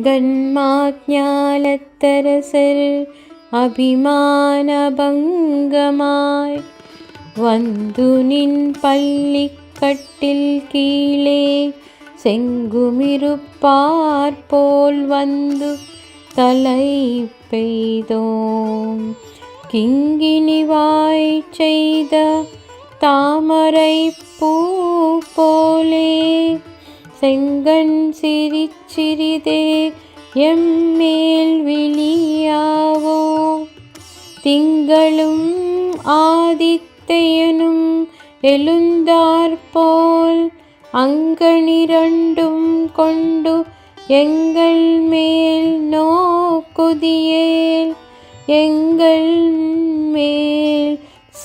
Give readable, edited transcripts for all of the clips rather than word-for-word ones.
செங்கன்மாஞாலத்தரசர் அபிமானபங்கமாய் வந்து நின் பள்ளிக்கட்டில் கீழே செங்குமிருப்பார் போல் வந்து தலை பெய்தோம். கிங்கினிவாய் செய்த தாமரை பூ போலே செங்கண் சிறிதே எம்மேல் விழியாவோ. திங்களும் ஆதித்தையனும் எழுந்தாற்போல் அங்கனிரண்டும் கொண்டு எங்கள் மேல் நோக்குதியேல். எங்கள் மேல்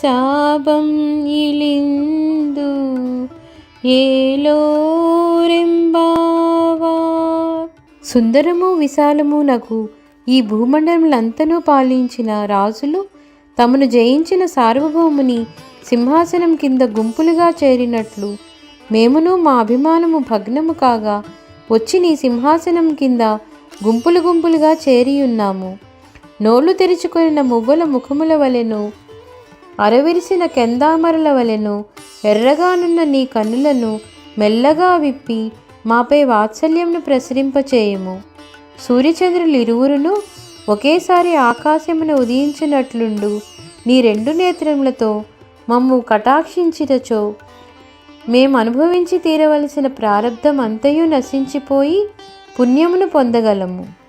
சாபம் இழிந்து ఏలోరెంబావార్. సుందరము విశాలము నగు ఈ భూమండలములంతనూ పాలించిన రాజులు తమను జయించిన సార్వభౌముని సింహాసనం కింద గుంపులుగా చేరినట్లు మేమును మా అభిమానము భగ్నము కాగా వచ్చి నీ సింహాసనం కింద గుంపులు గుంపులుగా చేరియున్నాము. నోళ్లు తెరుచుకొనిన మువ్వల ముఖముల వలెను అరవిరిసిన కెందామరల వలెను ఎర్రగానున్న నీ కన్నులను మెల్లగా విప్పి మాపై వాత్సల్యంను ప్రసరింపచేయము. సూర్యచంద్రులు ఇరువురును ఒకేసారి ఆకాశమును ఉదయించినట్లుండు నీ రెండు నేత్రములతో మమ్ము కటాక్షించినచో మేము అనుభవించి తీరవలసిన ప్రారబ్ధం అంతయు నశించిపోయి పుణ్యమును పొందగలము.